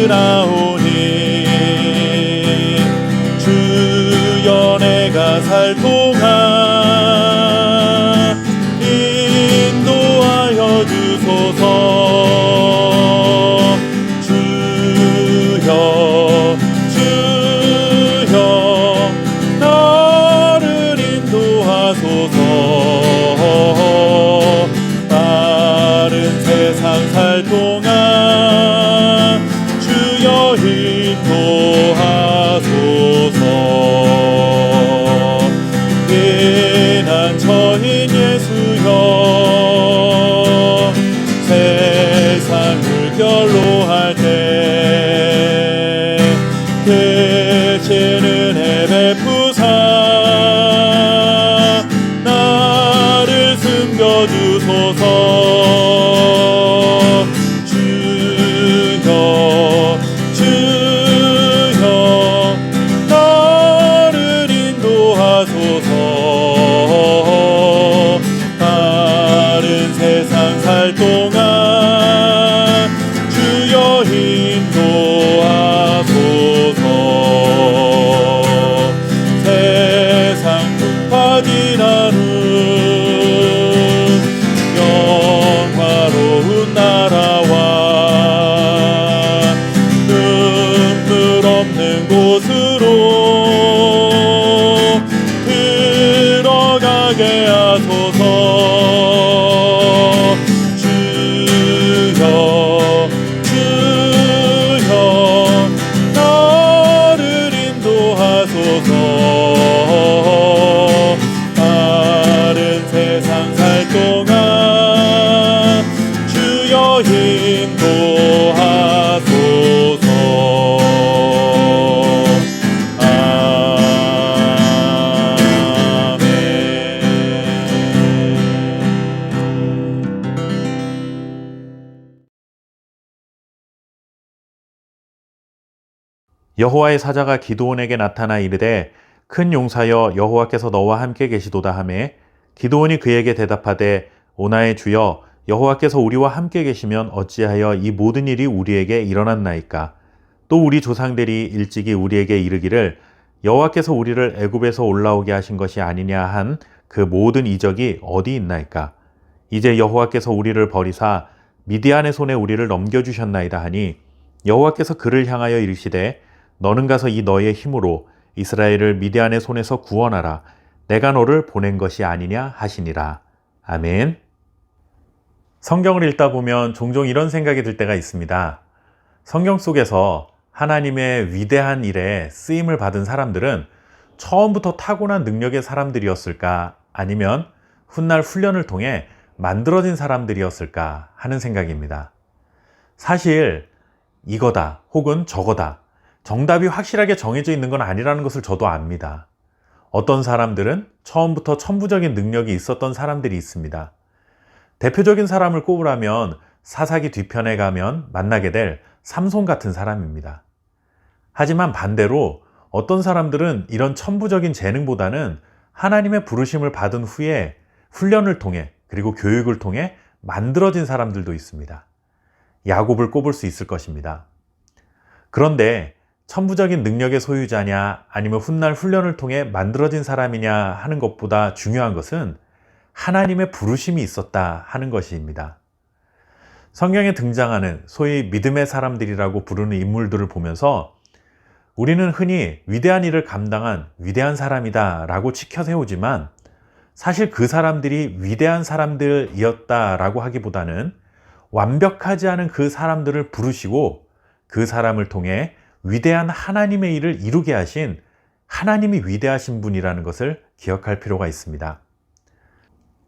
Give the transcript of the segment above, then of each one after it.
받으라오니 주여 내가 살 동안 인도하여 주소서. 주여 주여 나를 인도하소서. 바른 세상 살 동안 주여 인도하소서. 피난처인 예수여 세상 물결로 할 때 크신 은혜 베푸사 나를 숨겨주소서. 주여 주여 나를 인도하소서. 바른 세상 살 동안 주여 인도하소서. 세상 풍파진 하루 영화로운 나라와 눈물 없는 곳으로 들어가게 하소서. 주여 주여 나를 인도하소서. 바른 세상 살 동안 주여 인도하소서. 여호와의 사자가 기드온에게 나타나 이르되 큰 용사여 여호와께서 너와 함께 계시도다 하매 기드온이 그에게 대답하되 오나의 주여 여호와께서 우리와 함께 계시면 어찌하여 이 모든 일이 우리에게 일어났나이까. 또 우리 조상들이 일찍이 우리에게 이르기를 여호와께서 우리를 애굽에서 올라오게 하신 것이 아니냐 한 그 모든 이적이 어디 있나이까. 이제 여호와께서 우리를 버리사 미디안의 손에 우리를 넘겨주셨나이다 하니 여호와께서 그를 향하여 이르시되 너는 가서 이 너의 힘으로 이스라엘을 미디안의 손에서 구원하라. 내가 너를 보낸 것이 아니냐 하시니라. 아멘. 성경을 읽다 보면 종종 이런 생각이 들 때가 있습니다. 성경 속에서 하나님의 위대한 일에 쓰임을 받은 사람들은 처음부터 타고난 능력의 사람들이었을까? 아니면 훗날 훈련을 통해 만들어진 사람들이었을까 하는 생각입니다. 사실 이거다 혹은 저거다 정답이 확실하게 정해져 있는 건 아니라는 것을 저도 압니다. 어떤 사람들은 처음부터 천부적인 능력이 있었던 사람들이 있습니다. 대표적인 사람을 꼽으라면 사사기 뒤편에 가면 만나게 될 삼손 같은 사람입니다. 하지만 반대로 어떤 사람들은 이런 천부적인 재능보다는 하나님의 부르심을 받은 후에 훈련을 통해 그리고 교육을 통해 만들어진 사람들도 있습니다. 야곱을 꼽을 수 있을 것입니다. 그런데 천부적인 능력의 소유자냐 아니면 훗날 훈련을 통해 만들어진 사람이냐 하는 것보다 중요한 것은 하나님의 부르심이 있었다 하는 것입니다. 성경에 등장하는 소위 믿음의 사람들이라고 부르는 인물들을 보면서 우리는 흔히 위대한 일을 감당한 위대한 사람이다 라고 치켜세우지만 사실 그 사람들이 위대한 사람들이었다라고 하기보다는 완벽하지 않은 그 사람들을 부르시고 그 사람을 통해 위대한 하나님의 일을 이루게 하신 하나님이 위대하신 분이라는 것을 기억할 필요가 있습니다.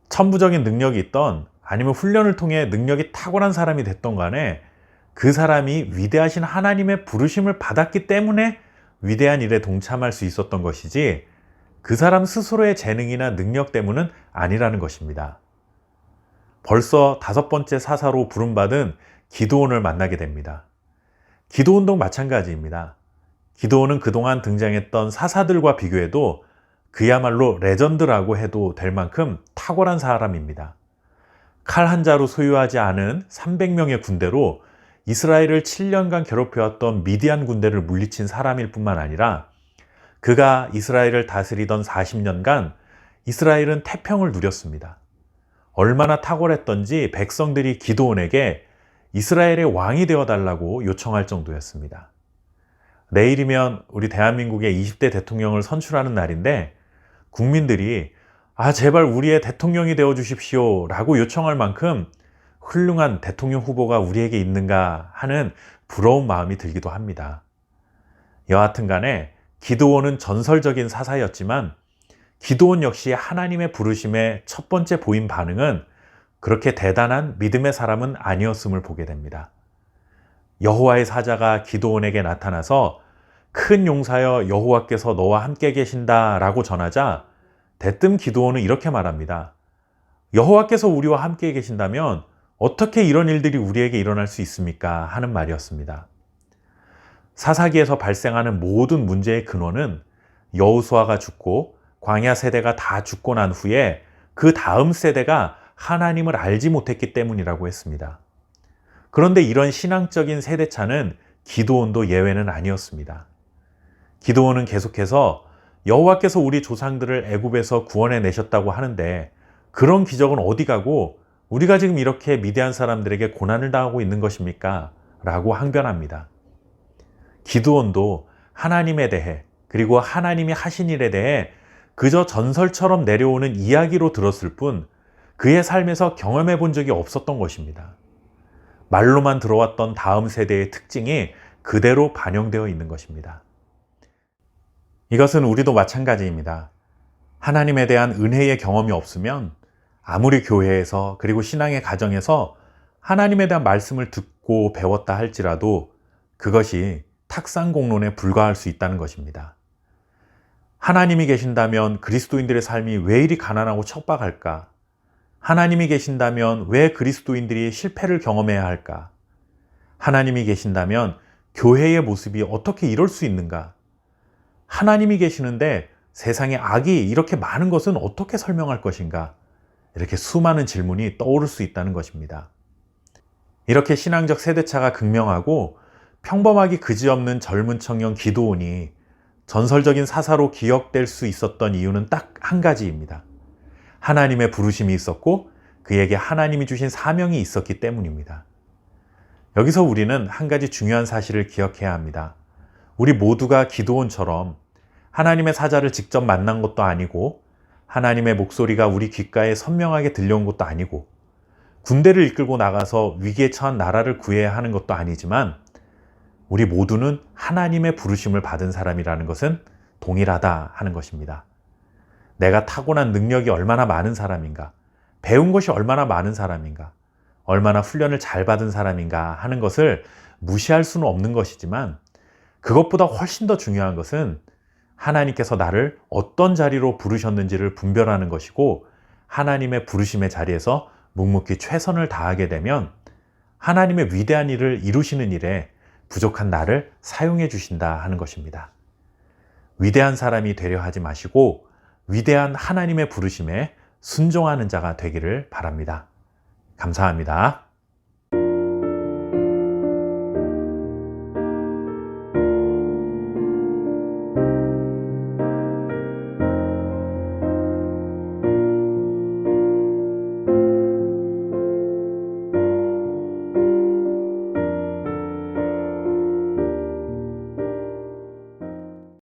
천부적인 능력이 있던 아니면 훈련을 통해 능력이 탁월한 사람이 됐던 간에 그 사람이 위대하신 하나님의 부르심을 받았기 때문에 위대한 일에 동참할 수 있었던 것이지 그 사람 스스로의 재능이나 능력 때문은 아니라는 것입니다. 벌써 5번째 사사로 부름받은 기드온을 만나게 됩니다. 기드온도 마찬가지입니다. 기드온은 그동안 등장했던 사사들과 비교해도 그야말로 레전드라고 해도 될 만큼 탁월한 사람입니다. 칼 한 자루 소유하지 않은 300명의 군대로 이스라엘을 7년간 괴롭혀왔던 미디안 군대를 물리친 사람일 뿐만 아니라 그가 이스라엘을 다스리던 40년간 이스라엘은 태평을 누렸습니다. 얼마나 탁월했던지 백성들이 기드온에게 이스라엘의 왕이 되어달라고 요청할 정도였습니다. 내일이면 우리 대한민국의 20대 대통령을 선출하는 날인데 국민들이 제발 우리의 대통령이 되어주십시오 라고 요청할 만큼 훌륭한 대통령 후보가 우리에게 있는가 하는 부러운 마음이 들기도 합니다. 여하튼 간에 기드온은 전설적인 사사였지만 기드온 역시 하나님의 부르심에 첫 번째 보인 반응은 그렇게 대단한 믿음의 사람은 아니었음을 보게 됩니다. 여호와의 사자가 기드온에게 나타나서 큰 용사여 여호와께서 너와 함께 계신다 라고 전하자 대뜸 기드온은 이렇게 말합니다. 여호와께서 우리와 함께 계신다면 어떻게 이런 일들이 우리에게 일어날 수 있습니까? 하는 말이었습니다. 사사기에서 발생하는 모든 문제의 근원은 여호수아가 죽고 광야 세대가 다 죽고 난 후에 그 다음 세대가 하나님을 알지 못했기 때문이라고 했습니다. 그런데 이런 신앙적인 세대차는 기드온도 예외는 아니었습니다. 기드온은 계속해서 여호와께서 우리 조상들을 애굽에서 구원해 내셨다고 하는데 그런 기적은 어디 가고 우리가 지금 이렇게 미디안 사람들에게 고난을 당하고 있는 것입니까? 라고 항변합니다. 기드온도 하나님에 대해 그리고 하나님이 하신 일에 대해 그저 전설처럼 내려오는 이야기로 들었을 뿐 그의 삶에서 경험해 본 적이 없었던 것입니다. 말로만 들어왔던 다음 세대의 특징이 그대로 반영되어 있는 것입니다. 이것은 우리도 마찬가지입니다. 하나님에 대한 은혜의 경험이 없으면 아무리 교회에서 그리고 신앙의 가정에서 하나님에 대한 말씀을 듣고 배웠다 할지라도 그것이 탁상공론에 불과할 수 있다는 것입니다. 하나님이 계신다면 그리스도인들의 삶이 왜 이리 가난하고 척박할까? 하나님이 계신다면 왜 그리스도인들이 실패를 경험해야 할까? 하나님이 계신다면 교회의 모습이 어떻게 이럴 수 있는가? 하나님이 계시는데 세상에 악이 이렇게 많은 것은 어떻게 설명할 것인가? 이렇게 수많은 질문이 떠오를 수 있다는 것입니다. 이렇게 신앙적 세대차가 극명하고 평범하기 그지없는 젊은 청년 기드온이 전설적인 사사로 기억될 수 있었던 이유는 딱 한 가지입니다. 하나님의 부르심이 있었고 그에게 하나님이 주신 사명이 있었기 때문입니다. 여기서 우리는 한 가지 중요한 사실을 기억해야 합니다. 우리 모두가 기드온처럼 하나님의 사자를 직접 만난 것도 아니고 하나님의 목소리가 우리 귓가에 선명하게 들려온 것도 아니고 군대를 이끌고 나가서 위기에 처한 나라를 구해야 하는 것도 아니지만 우리 모두는 하나님의 부르심을 받은 사람이라는 것은 동일하다 하는 것입니다. 내가 타고난 능력이 얼마나 많은 사람인가, 배운 것이 얼마나 많은 사람인가, 얼마나 훈련을 잘 받은 사람인가 하는 것을 무시할 수는 없는 것이지만 그것보다 훨씬 더 중요한 것은 하나님께서 나를 어떤 자리로 부르셨는지를 분별하는 것이고 하나님의 부르심의 자리에서 묵묵히 최선을 다하게 되면 하나님의 위대한 일을 이루시는 일에 부족한 나를 사용해 주신다 하는 것입니다. 위대한 사람이 되려 하지 마시고 위대한 하나님의 부르심에 순종하는 자가 되기를 바랍니다. 감사합니다.